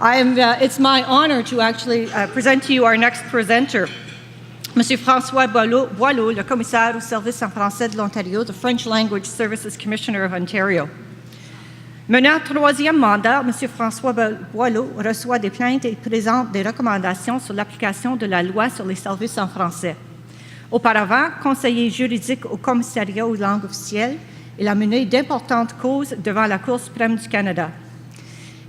It's my honor to actually present to you our next presenter, Monsieur François Boileau, le commissaire au service en français de l'Ontario, the French Language Services Commissioner of Ontario. Menant troisième mandat, Monsieur François Boileau reçoit des plaintes et présente des recommandations sur l'application de la loi sur les services en français. Auparavant, conseiller juridique au Commissariat aux langues officielles, il a mené d'importantes causes devant la Cour suprême du Canada.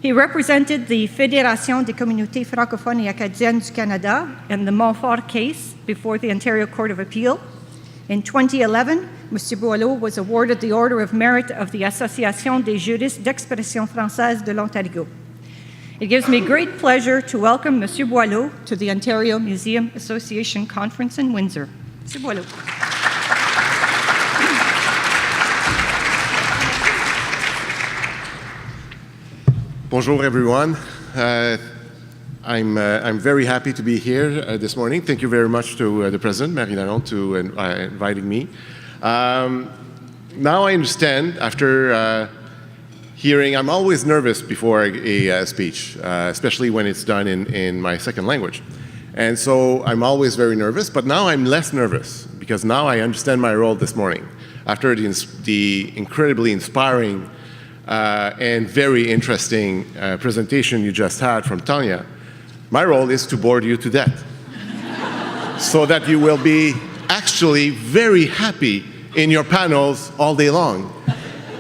He represented the Fédération des communautés francophones et acadiennes du Canada in the Montfort case before the Ontario Court of Appeal. In 2011, Mr. Boileau was awarded the Order of Merit of the Association des juristes d'expression française de l'Ontario. It gives me great pleasure to welcome Mr. Boileau to the Ontario Museum Association Conference in Windsor. Mr. Boileau. Bonjour, everyone. I'm very happy to be here this morning. Thank you very much to the President, Menant, to inviting me. Now I understand, after hearing, I'm always nervous before a speech, especially when it's done in my second language. And so I'm always very nervous, but now I'm less nervous, because now I understand my role this morning. After the incredibly inspiring and very interesting presentation you just had from Tanya, my role is to bore you to death so that you will be actually very happy in your panels all day long,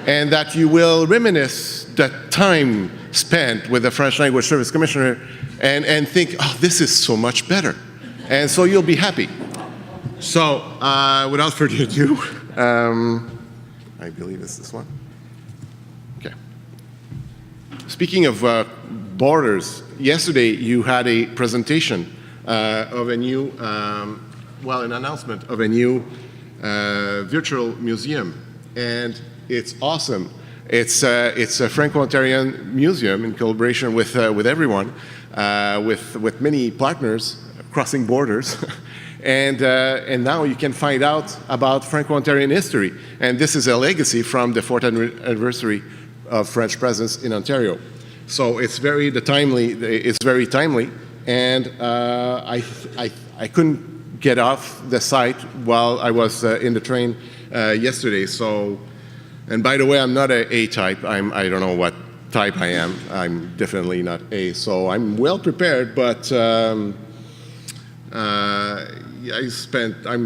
and that you will reminisce the time spent with the French Language Service Commissioner and think, oh, this is so much better. And so you'll be happy. So without further ado, I believe it's this one. Okay. Speaking of borders, yesterday you had a presentation of a new, an announcement of a new virtual museum, and it's awesome. It's a Franco-Ontarian museum in collaboration with everyone, with many partners crossing borders. And now you can find out about Franco-Ontarian history. And this is a legacy from the 4th anniversary of French presence in Ontario. So it's very timely. And I couldn't get off the site while I was in the train yesterday. So, and by the way, I'm not a A-type. I don't know what type I am. I'm definitely not A. So I'm well prepared, but I'm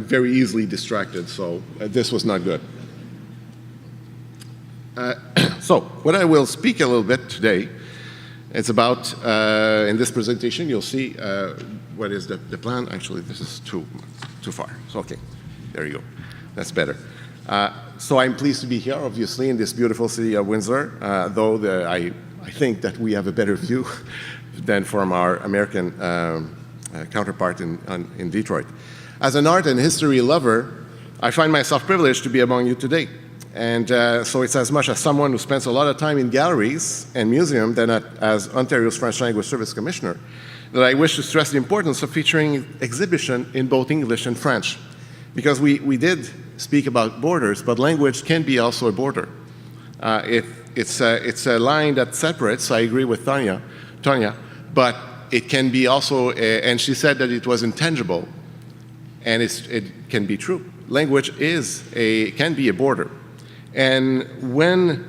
very easily distracted, so this was not good. So what I will speak a little bit today, it's about, in this presentation, you'll see what is the plan. Actually, this is too far. So, okay, there you go. That's better. So I'm pleased to be here, obviously, in this beautiful city of Windsor, though I think that we have a better view than from our American counterpart in Detroit. As an art and history lover, I find myself privileged to be among you today. And so it's as much as someone who spends a lot of time in galleries and museums than as Ontario's French Language Service Commissioner that I wish to stress the importance of featuring exhibition in both English and French. Because we did speak about borders, but language can be also a border. It's a line that separates, I agree with Tanya, but it can be also, and she said that it was intangible, and it can be true. Language can be a border. And when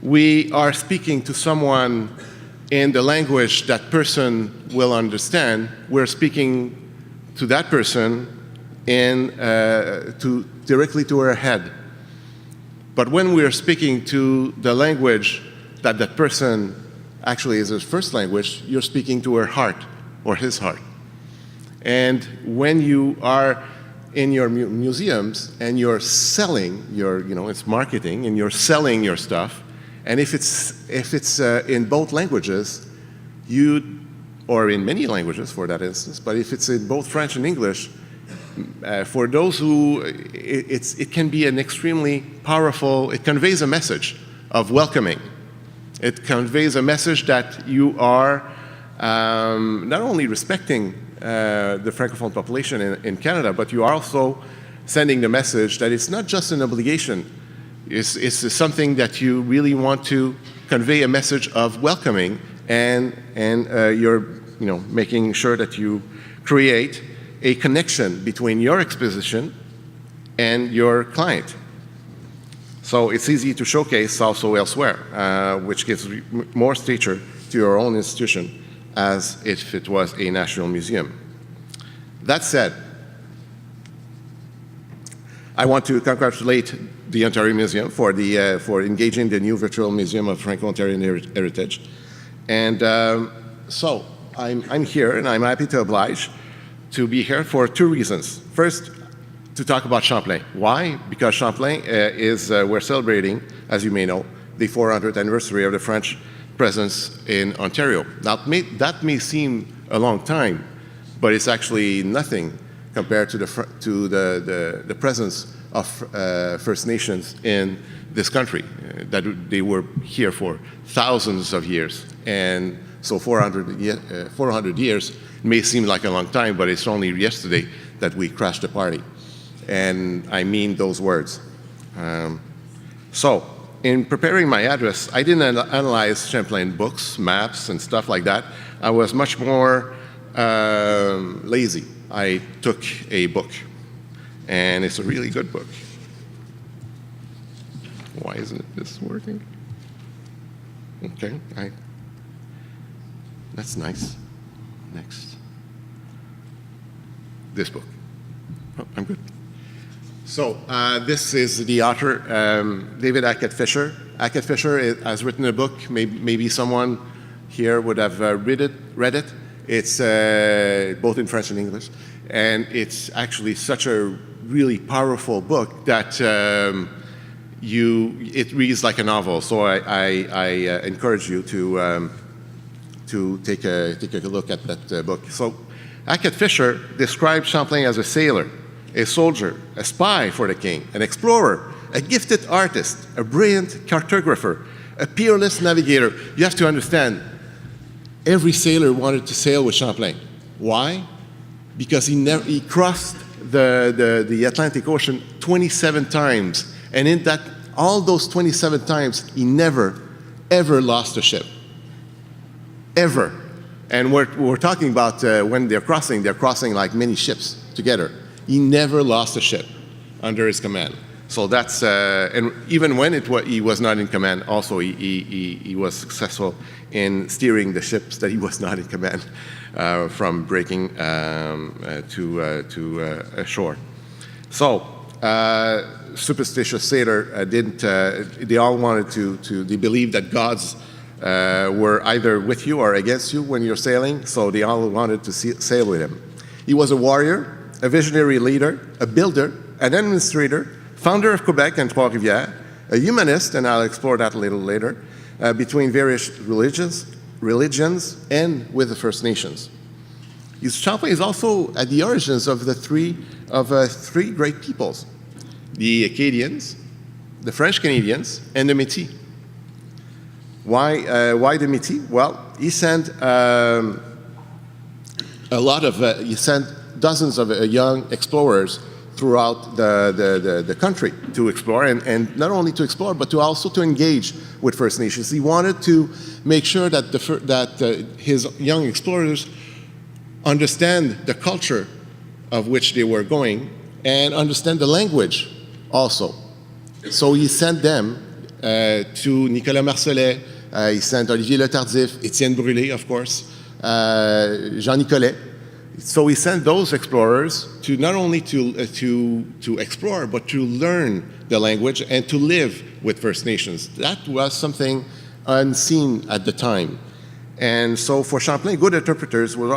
we are speaking to someone in the language that person will understand, we're speaking to that person directly to her head. But when we're speaking to the language that person actually is his first language, you're speaking to her heart or his heart. And when you are in your museums and you're selling it's marketing, and you're selling your stuff, and if it's in both languages, or in many languages for that instance, but if it's in both French and English, for those who, it can be an extremely powerful, it conveys a message of welcoming. It conveys a message that you are not only respecting the Francophone population in Canada, but you are also sending the message that it's not just an obligation. It's something that you really want to convey a message of welcoming and you're making sure that you create a connection between your exposition and your client. So it's easy to showcase also elsewhere, which gives more stature to your own institution as if it was a national museum. That said, I want to congratulate the Ontario Museum for engaging the new virtual Museum of Franco-Ontarian Heritage. And so I'm here, and I'm happy to oblige to be here for two reasons. First, to talk about Champlain. Why? Because Champlain we're celebrating, as you may know, the 400th anniversary of the French presence in Ontario. Now, that may seem a long time, but it's actually nothing compared to the presence of First Nations in this country. That they were here for thousands of years, and so 400 years may seem like a long time, but it's only yesterday that we crashed the party, and I mean those words. So, in preparing my address, I didn't analyze Champlain books, maps, and stuff like that. I was much more lazy. I took a book, and it's a really good book. Why isn't this working? Okay, that's nice. Next. This book. Oh, I'm good. So this is the author, David Hackett Fisher. Hackett Fisher has written a book. Maybe someone here would have read it. It's both in French and English, and it's actually such a really powerful book that it reads like a novel. So I encourage you to take a look at that book. So Hackett Fisher describes Champlain as a sailor, a soldier, a spy for the king, an explorer, a gifted artist, a brilliant cartographer, a peerless navigator. You have to understand, every sailor wanted to sail with Champlain. Why? Because he crossed the Atlantic Ocean 27 times, and in all those 27 times, he never, ever lost a ship. Ever. And we're talking about when they're crossing like many ships together. He never lost a ship under his command. So that's, and even when he was not in command, also he was successful in steering the ships that he was not in command from breaking to ashore. So, superstitious sailor they all wanted they believed that gods were either with you or against you when you're sailing, so they all wanted to sail with him. He was a warrior, a visionary leader, a builder, an administrator, founder of Quebec and Trois-Rivières, a humanist, and I'll explore that a little later, between various religions and with the First Nations. Champlain is also at the origins of three great peoples, the Acadians, the French Canadians, and the Métis. Why the Métis? Well, he sent he sent dozens of young explorers throughout the country to explore, and not only to explore, but also to engage with First Nations. He wanted to make sure that his young explorers understand the culture of which they were going and understand the language also. So he sent them to Nicolas Marcellet, he sent Olivier Le Tardif, Étienne Brûlé, of course, Jean Nicolet. So he sent those explorers to not only to explore, but to learn the language and to live with First Nations. That was something unseen at the time. And so for Champlain, good interpreters were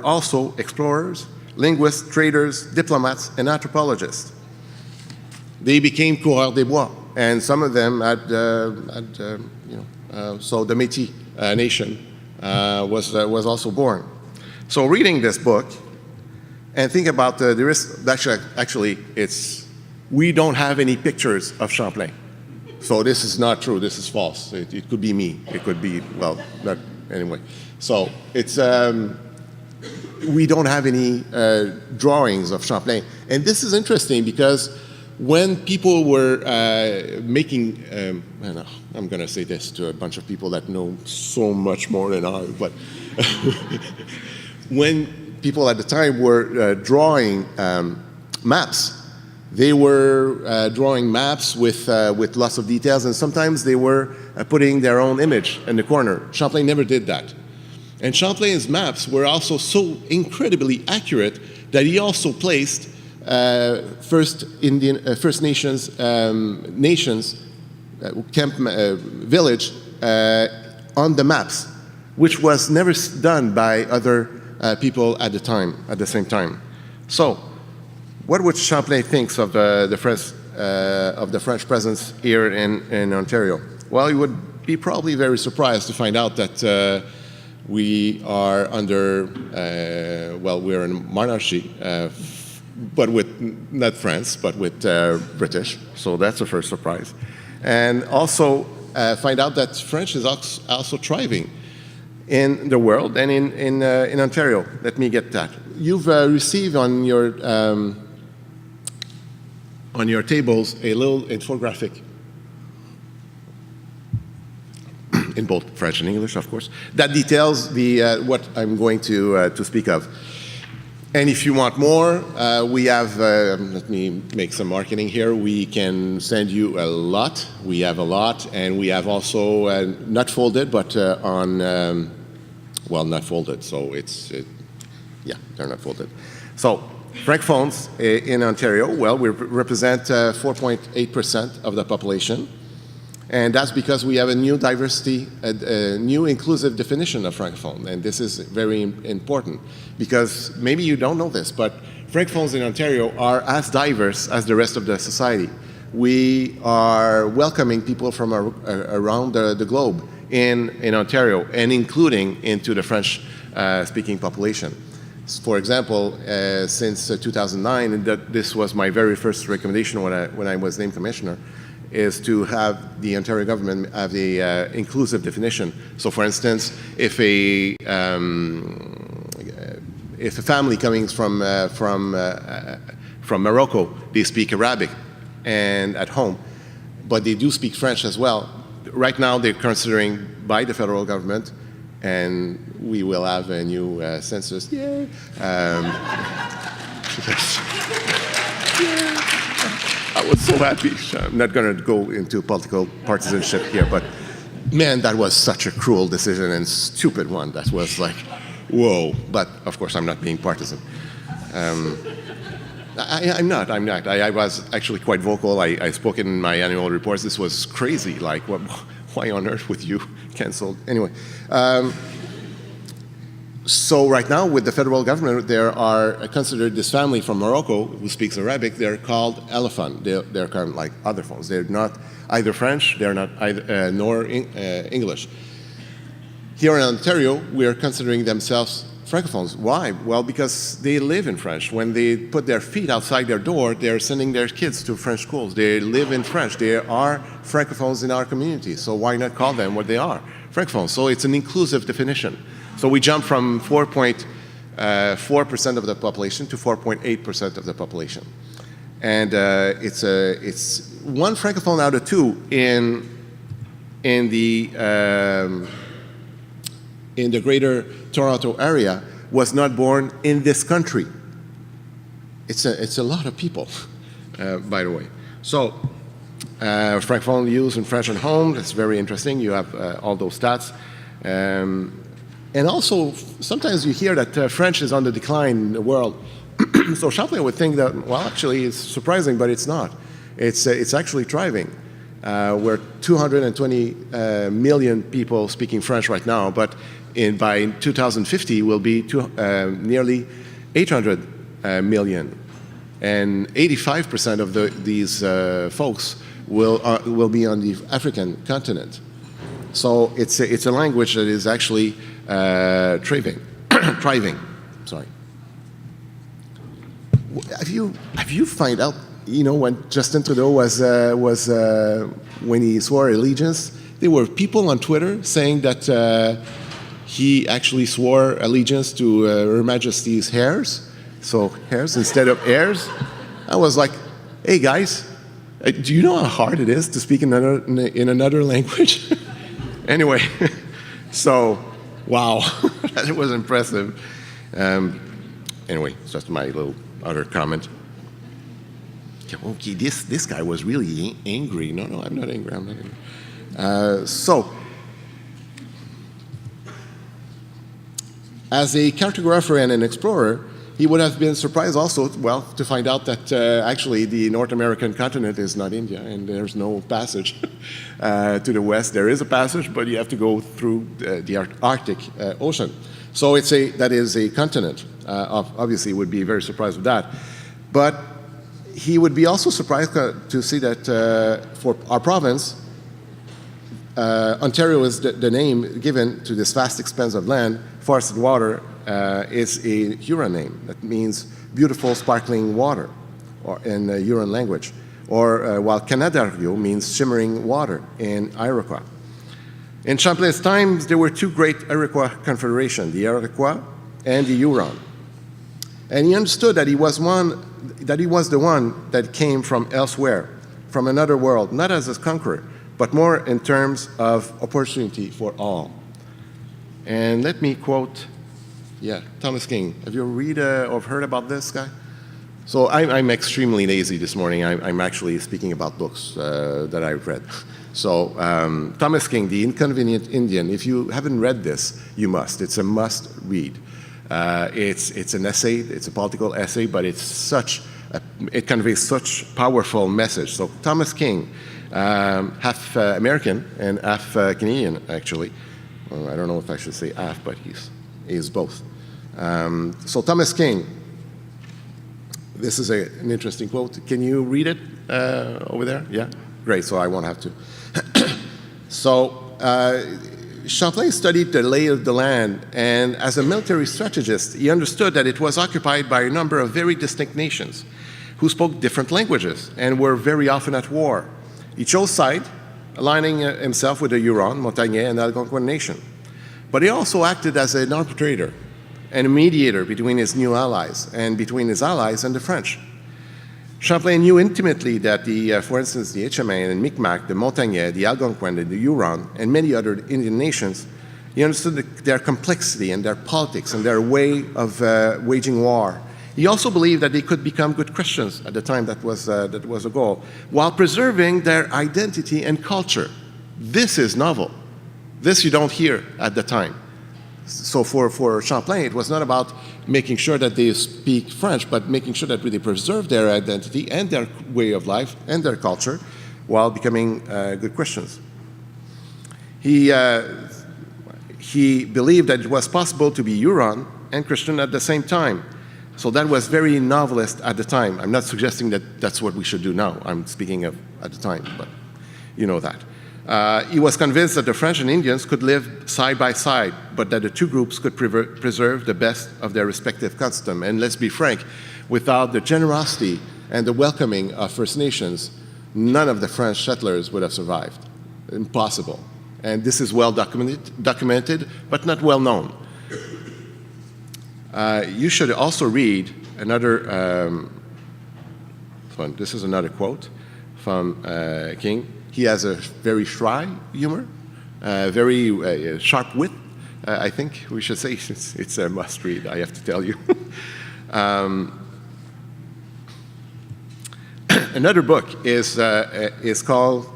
also explorers, linguists, traders, diplomats, and anthropologists. They became coureurs des bois, and some of them so the Métis nation was also born. So reading this book, and think about the risk, actually we don't have any pictures of Champlain. So this is not true, this is false. It could be me, it could be, well, not anyway. So it's, we don't have any drawings of Champlain. And this is interesting because when people were making, I'm going to say this to a bunch of people that know so much more than I, but when people at the time were drawing maps, they were drawing maps with lots of details, and sometimes they were putting their own image in the corner. Champlain never did that. And Champlain's maps were also so incredibly accurate that he also placed First Nations camp village on the maps, which was never done by other people at the same time. So, what would Champlain think of the French presence here in Ontario? Well, he would be probably very surprised to find out that we are under, we're in monarchy, but with not France, but with British. So that's the first surprise. And also find out that French is also thriving in the world and in Ontario. Let me get that. You've received on your tables a little infographic in both French and English, of course, that details what I'm going to speak of. And if you want more, we have, let me make some marketing here, we can send you a lot. We have a lot, and we have also not folded, but not folded, so they're not folded. So, francophones in Ontario, well, we represent 4.8% of the population. And that's because we have a new diversity, a new inclusive definition of francophone. And this is very important because maybe you don't know this, but francophones in Ontario are as diverse as the rest of the society. We are welcoming people from around the globe in Ontario and including into the French-speaking population. For example, since 2009, and this was my very first recommendation when I was named commissioner, is to have the Ontario government have the inclusive definition. So, for instance, if a family coming from Morocco, they speak Arabic and at home, but they do speak French as well. Right now, they're considering by the federal government, and we will have a new census. Yay! I was so happy. I'm not going to go into political partisanship here, but man, that was such a cruel decision and stupid one. That was like, whoa. But of course, I'm not being partisan. I'm not. I was actually quite vocal. I spoke in my annual reports. This was crazy. Like, why on earth would you cancel? Anyway. So right now, with the federal government, there are considered this family from Morocco who speaks Arabic. They're called allophone. They're kind of like other phones. They're not either French. They're not either nor English. Here in Ontario, we are considering themselves francophones. Why? Well, because they live in French. When they put their feet outside their door, they're sending their kids to French schools. They live in French. There are francophones in our community. So why not call them what they are? Francophones. So it's an inclusive definition. So we jump from 4.4% of the population to 4.8% of the population. And it's one francophone out of two in the greater Toronto area was not born in this country. It's a lot of people, by the way. So francophone use in French at home, that's very interesting. You have all those stats. And also, sometimes you hear that French is on the decline in the world. So Champlain would think that, well, actually, it's surprising, but it's not. It's actually thriving. We're 220 million people speaking French right now, but by 2050, we'll be nearly 800 million. And 85% of these folks will be on the African continent. So it's a language that is actually thriving. Sorry. Have you find out? You know, when Justin Trudeau was when he swore allegiance, there were people on Twitter saying that he actually swore allegiance to Her Majesty's heirs, so heirs instead of heirs. I was like, hey guys, Do you know how hard it is to speak in another language? Anyway, so, wow, that was impressive. Anyway, it's just my little other comment. Okay, this guy was really angry. No, I'm not angry. So, as a cartographer and an explorer, he would have been surprised also, well, to find out that actually the North American continent is not India, and there's no passage to the west. There is a passage, but you have to go through the Arctic Ocean. So that is a continent. Obviously, he would be very surprised with that. But he would be also surprised to see that for our province, Ontario is the name given to this vast expanse of land, forested water. Is a Huron name that means beautiful sparkling water, or in the Huron language. Or while Canadario means shimmering water in Iroquois. In Champlain's times, there were two great Iroquois confederations, the Iroquois and the Huron. And he understood that he was the one that came from elsewhere, from another world, not as a conqueror, but more in terms of opportunity for all. And let me quote, Thomas King. Have you read or heard about this guy? So I'm extremely lazy this morning. I'm actually speaking about books that I've read. So Thomas King, The Inconvenient Indian. If you haven't read this, you must. It's a must read. It's an essay. It's a political essay, but it conveys such powerful message. So Thomas King, half American and half Canadian, actually. Well, I don't know if I should say half, but he's both. So Thomas King, this is an interesting quote. Can you read it over there? Yeah? Great, so I won't have to. So Champlain studied the lay of the land, and as a military strategist, he understood that it was occupied by a number of very distinct nations who spoke different languages and were very often at war. He chose side, aligning himself with the Huron, Montagnais, and Algonquin nation. But he also acted as an arbitrator and a mediator between his new allies and between his allies and the French. Champlain knew intimately that for instance, the HMA and Micmac, the Montagnais, the Algonquin, and the Huron, and many other Indian nations, he understood their complexity and their politics and their way of waging war. He also believed that they could become good Christians at the time. That was a goal, while preserving their identity and culture. This is novel. This you don't hear at the time. So for Champlain, it was not about making sure that they speak French, but making sure that they preserve their identity and their way of life and their culture while becoming good Christians. He believed that it was possible to be Huron and Christian at the same time. So that was very novelist at the time. I'm not suggesting that that's what we should do now. I'm speaking of at the time, but you know that. He was convinced that the French and Indians could live side by side, but that the two groups could preserve the best of their respective custom. And let's be frank, without the generosity and the welcoming of First Nations, none of the French settlers would have survived. Impossible. And this is well documented, but not well known. You should also read another, this is another quote from King. He has a very shy humor, very sharp wit, I think we should say. It's a must read, I have to tell you. Another book is called,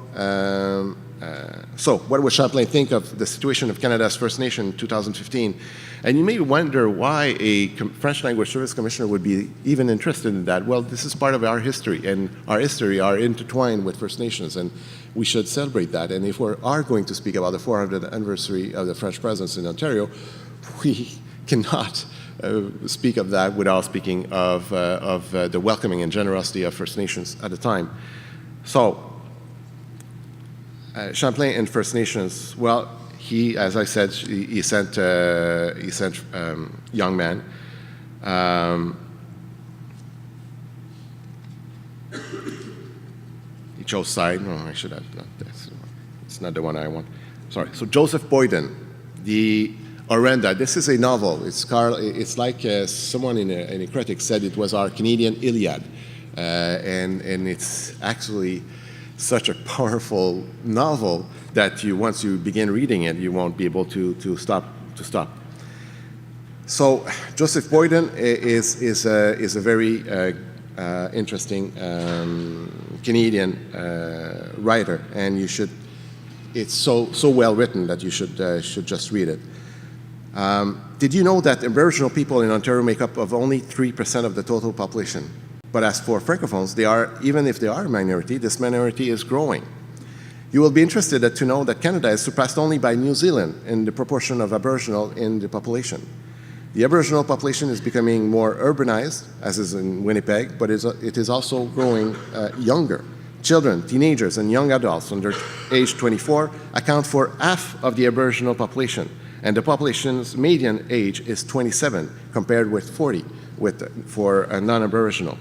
So, what would Champlain think of the situation of Canada's First Nation in 2015? And you may wonder why a French language service commissioner would be even interested in that. Well, this is part of our history, and our history are intertwined with First Nations, and we should celebrate that. And if we are going to speak about the 400th anniversary of the French presence in Ontario, we cannot speak of that without speaking of the welcoming and generosity of First Nations at the time. So, Champlain and First Nations, well, he, as I said, he sent young men. He chose side. No, I should have not this. It's not the one I want. Sorry. So Joseph Boyden, the Orenda. This is a novel. It's like someone in a critic said it was our Canadian Iliad. and it's actually such a powerful novel that once you begin reading it, you won't be able to stop. So Joseph Boyden is a very interesting Canadian writer, and it's so well written that you should just read it. Did you know that Aboriginal people in Ontario make up of only 3% of the total population? But as for Francophones, even if they are a minority, this minority is growing. You will be interested to know that Canada is surpassed only by New Zealand in the proportion of Aboriginal in the population. The Aboriginal population is becoming more urbanized, as is in Winnipeg, but it is also growing younger. Children, teenagers, and young adults under age 24 account for half of the Aboriginal population, and the population's median age is 27, compared with 40 for a non-Aboriginal.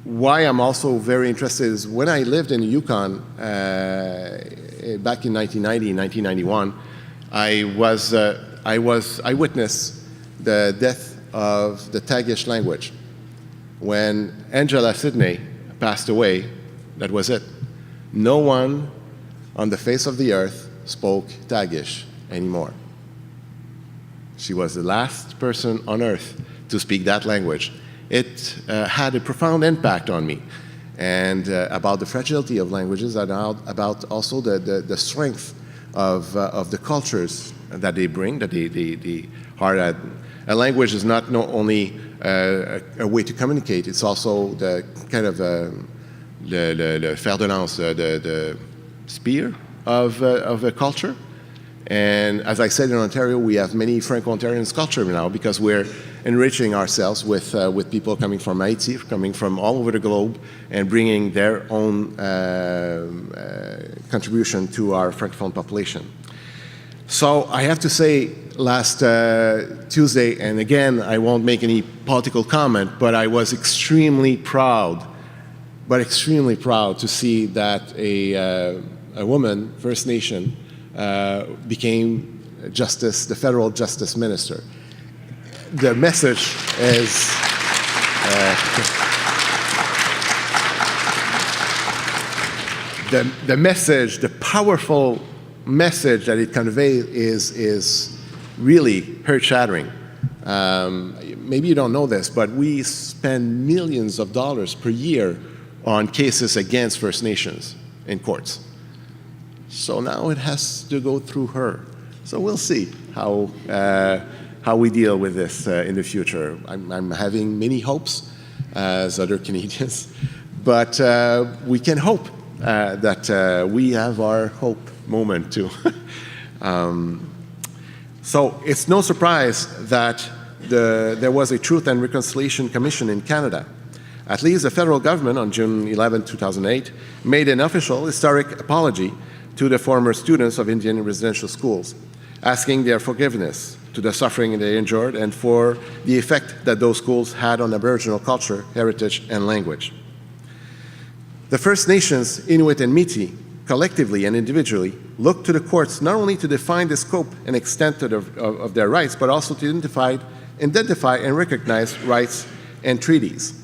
Why I'm also very interested is when I lived in the Yukon back in 1990, 1991, I witnessed the death of the Tagish language. When Angela Sidney passed away, that was it. No one on the face of the earth spoke Tagish anymore. She was the last person on earth to speak that language. It had a profound impact on me, and about the fragility of languages, and about also the strength of the cultures that they bring, that they are at. A language is not only a way to communicate, it's also the kind of le fer de lance, the spear of a culture. And as I said, in Ontario, we have many Franco-Ontarian culture now because we're enriching ourselves with people coming from Haiti, coming from all over the globe, and bringing their own contribution to our Francophone population. So I have to say, last Tuesday, and again, I won't make any political comment, but I was extremely proud to see that a woman, First Nation, became the federal justice minister. The message is the message, the powerful message that it conveys is really earth-shattering. Maybe you don't know this, but we spend millions of dollars per year on cases against First Nations in courts. So now it has to go through her. So we'll see how we deal with this in the future. I'm having many hopes, as other Canadians, but we can hope that we have our hope moment too. So it's no surprise that there was a Truth and Reconciliation Commission in Canada. At least the federal government on June 11, 2008, made an official historic apology to the former students of Indian residential schools, asking their forgiveness to the suffering they endured and for the effect that those schools had on Aboriginal culture, heritage, and language. The First Nations, Inuit and Métis, collectively and individually, looked to the courts not only to define the scope and extent of their rights, but also to identify and recognize rights and treaties.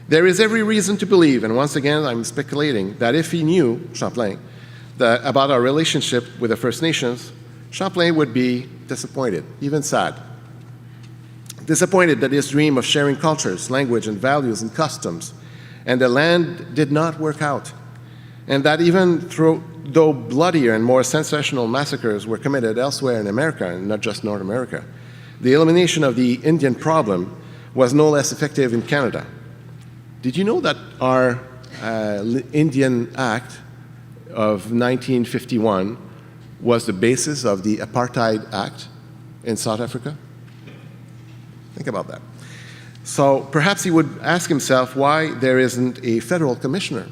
There is every reason to believe, and once again I'm speculating, that if he knew, Champlain, about our relationship with the First Nations, Champlain would be disappointed, even sad. Disappointed that his dream of sharing cultures, language, and values and customs and the land did not work out, and that even though bloodier and more sensational massacres were committed elsewhere in America, and not just North America, the elimination of the Indian problem was no less effective in Canada. Did you know that our Indian Act of 1951 was the basis of the Apartheid Act in South Africa? Think about that. So perhaps he would ask himself why there isn't a federal commissioner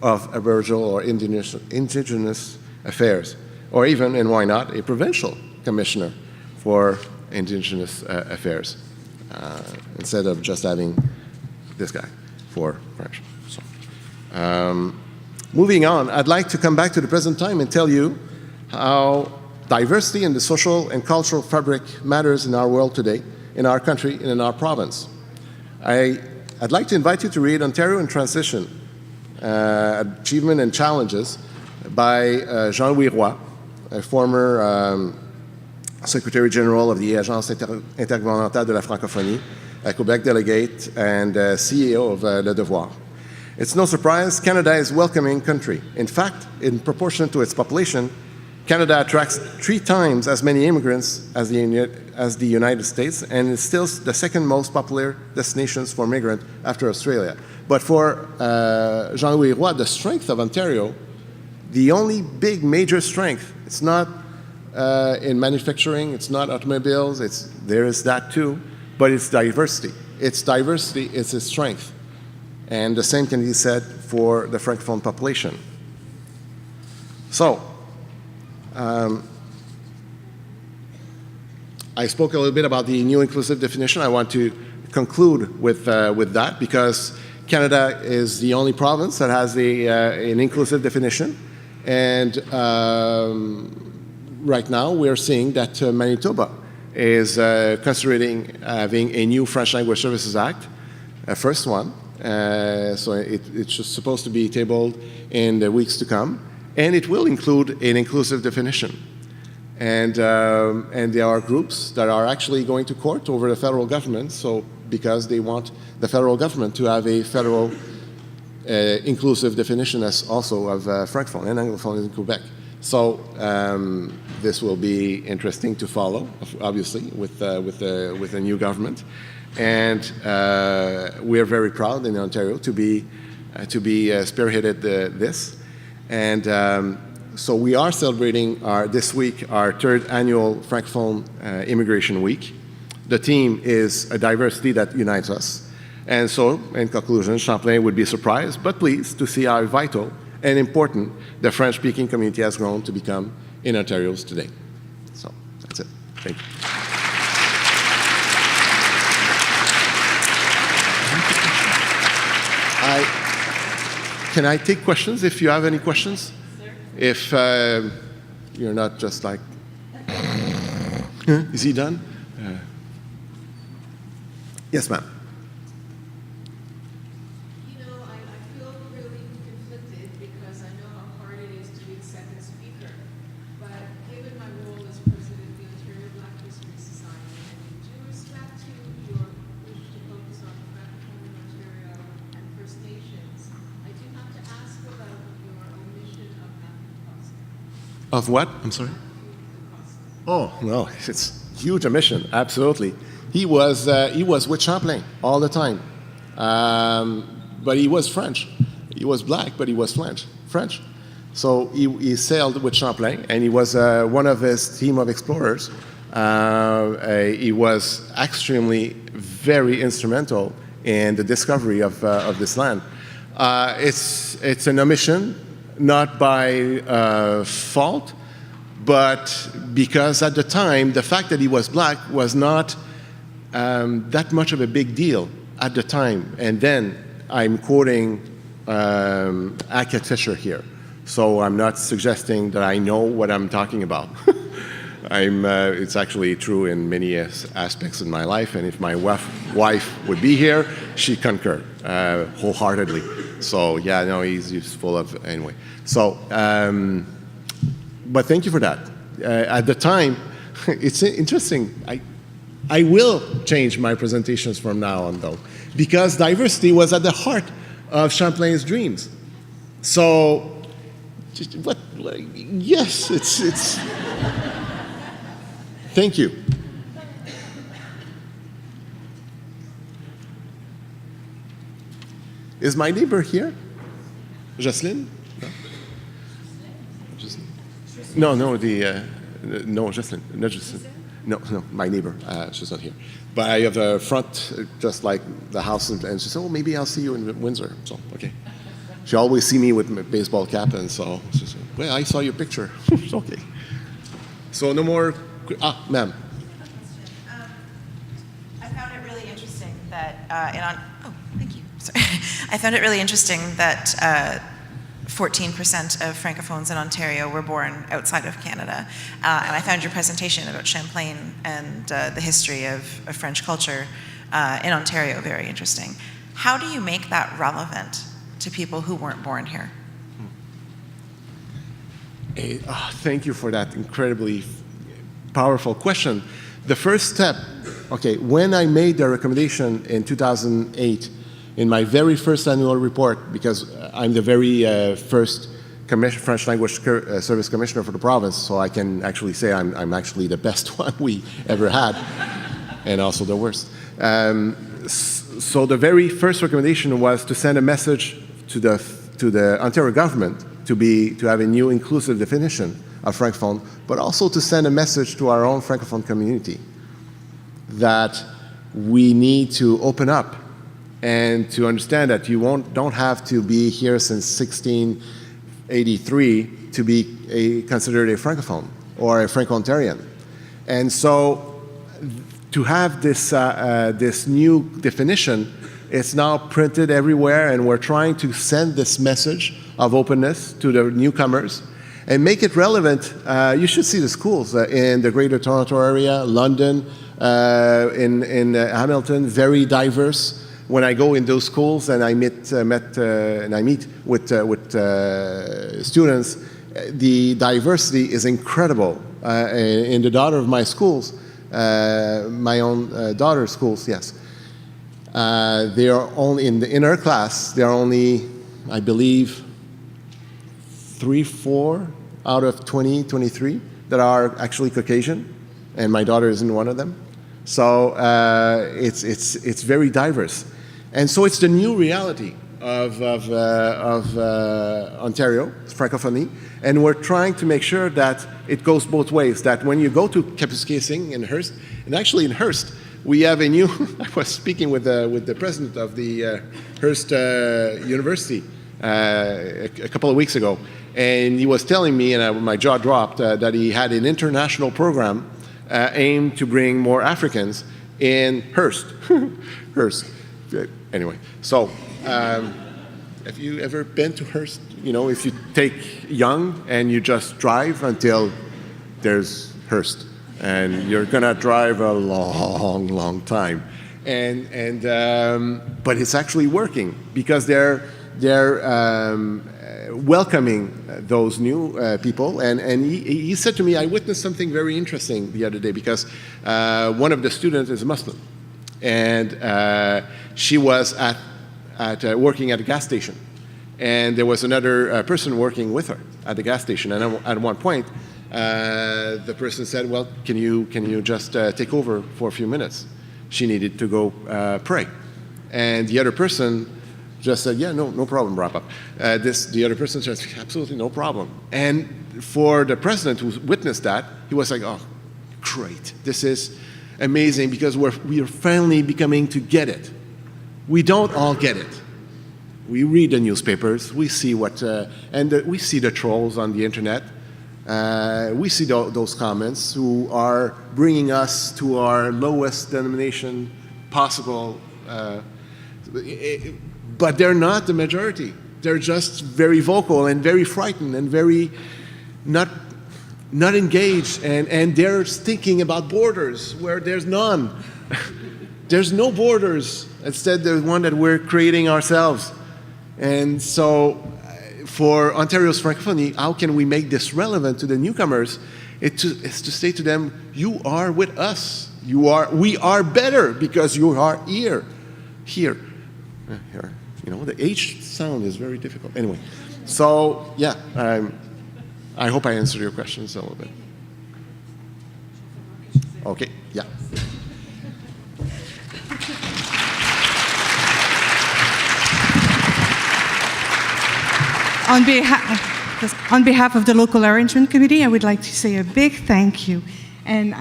of Aboriginal or Indigenous affairs, or even, and why not, a provincial commissioner for Indigenous affairs, instead of just having this guy for French. So, moving on, I'd like to come back to the present time and tell you how diversity in the social and cultural fabric matters in our world today, in our country, and in our province. I'd like to invite you to read Ontario in Transition, Achievement and Challenges by Jean-Louis Roy, a former Secretary General of the Agence intergouvernementale de la francophonie, a Quebec delegate, and CEO of Le Devoir. It's no surprise, Canada is a welcoming country. In fact, in proportion to its population, Canada attracts 3 times as many immigrants as the United States, and is still the second most popular destination for migrants after Australia. But for Jean-Louis Roy, the strength of Ontario, the only big major strength, it's not in manufacturing, it's not automobiles, there is that too, but it's diversity. It's diversity, it's its strength. And the same can be said for the francophone population. So, I spoke a little bit about the new inclusive definition. I want to conclude with that, because Canada is the only province that has an inclusive definition. And right now we're seeing that Manitoba is considering having a new French Language Services Act, a first one. So it's just supposed to be tabled in the weeks to come, and it will include an inclusive definition. And there are groups that are actually going to court over the federal government, so because they want the federal government to have a federal inclusive definition as also of francophone and anglophone in Quebec. So this will be interesting to follow, obviously, with the new government. And we are very proud in Ontario to be spearheaded this. And so we are celebrating this week our 3rd annual Francophone Immigration Week. The theme is a diversity that unites us. And so, in conclusion, Champlain would be surprised, but pleased to see how vital and important the French-speaking community has grown to become in Ontario today. So that's it. Thank you. Can I take questions if you have any questions? If you're not just like, is he done? Yes, ma'am. You know, I feel really conflicted because I know how hard it is to be the second speaker. But given my role as president of the Ontario Black History Society, and in due respect to your wish to focus on Francophone in Ontario and First Nations, I do have to ask about your omission of Matthew Costa. Of what? I'm sorry? Oh, no, it's a huge omission, absolutely. He was with Champlain all the time, but he was French. He was black, but he was French. So he sailed with Champlain, and he was one of his team of explorers. He was extremely, very instrumental in the discovery of this land. It's an omission, not by fault, but because at the time, the fact that he was black was not that much of a big deal at the time. And then I'm quoting Aka Tischer here. So I'm not suggesting that I know what I'm talking about. It's actually true in many aspects of my life, and if my wife would be here, she'd concur wholeheartedly. So yeah, no, he's full of, anyway. So, but thank you for that. At the time, it's interesting. I will change my presentations from now on, though, because diversity was at the heart of Champlain's dreams. So, yes, it's. Thank you. Is my neighbor here? Jocelyn? No? No, Jocelyn. Not Jocelyn. No, my neighbor. She's not here. But I have a front, just like the house, and she said, "Oh, maybe I'll see you in Windsor." So, okay. She always see me with my baseball cap, and so she said, "Well, I saw your picture." It's okay. So no more. Ma'am. I found it really interesting that thank you. Sorry. I found it really interesting that 14% of Francophones in Ontario were born outside of Canada. And I found your presentation about Champlain and the history of French culture in Ontario very interesting. How do you make that relevant to people who weren't born here? Thank you for that incredibly powerful question. The first step, okay, when I made the recommendation in 2008, in my very first annual report, because I'm the very first French language service commissioner for the province, so I can actually say I'm actually the best one we ever had, and also the worst. So the very first recommendation was to send a message to the Ontario government to have a new inclusive definition of francophone, but also to send a message to our own francophone community that we need to open up and to understand that you don't have to be here since 1683 to be considered a francophone or a Franco-Ontarian. And so to have this new definition, it's now printed everywhere, and we're trying to send this message of openness to the newcomers and make it relevant. You should see the schools in the Greater Toronto area, London, in Hamilton, very diverse. When I go in those schools and I meet with students, the diversity is incredible. In the daughter of my schools, my own daughter's schools, yes. They are only in her class. There are only, I believe, 3-4 out of 23 that are actually Caucasian, and my daughter isn't one of them. So it's very diverse, and so it's the new reality of Ontario, francophonie, and we're trying to make sure that it goes both ways. That when you go to Kapuskasing in Hearst, and actually in Hearst, we have a new. I was speaking with the president of the Hearst University a couple of weeks ago, and he was telling me, and my jaw dropped, that he had an international program aimed to bring more Africans in Hearst. Hearst. Anyway, so have you ever been to Hearst? You know, if you take Yonge and you just drive until there's Hearst, and you're gonna drive a long, long time, but it's actually working because they're welcoming those new people, and he said to me, I witnessed something very interesting the other day because one of the students is Muslim, and she was working at a gas station, and there was another person working with her at the gas station, and at one point the person said, well, can you just take over for a few minutes? She needed to go pray, and the other person just said, yeah, no problem, wrap up. The other person said, absolutely no problem. And for the president who witnessed that, he was like, oh, great, this is amazing because we are finally becoming to get it. We don't all get it. We read the newspapers, we see we see the trolls on the internet. We see those comments who are bringing us to our lowest denomination possible. But they're not the majority. They're just very vocal and very frightened and very not engaged. And they're thinking about borders where there's none. There's no borders. Instead, there's one that we're creating ourselves. And so for Ontario's francophonie, how can we make this relevant to the newcomers? It's to say to them, you are with us. We are better because you are here. Here. You know, the H sound is very difficult. Anyway, so yeah, I hope I answered your questions a little bit. Okay, yeah. On behalf of the Local Arrangement Committee, I would like to say a big thank you. And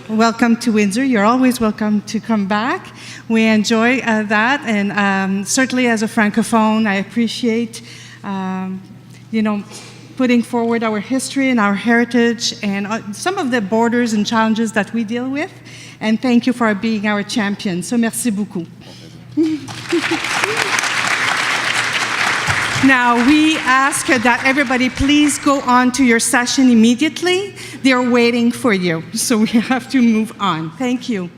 welcome to Windsor. You're always welcome to come back. We enjoy that, and certainly as a Francophone, I appreciate, putting forward our history and our heritage and some of the borders and challenges that we deal with. And thank you for being our champion. So merci beaucoup. Now, we ask that everybody please go on to your session immediately. They're waiting for you, so we have to move on. Thank you.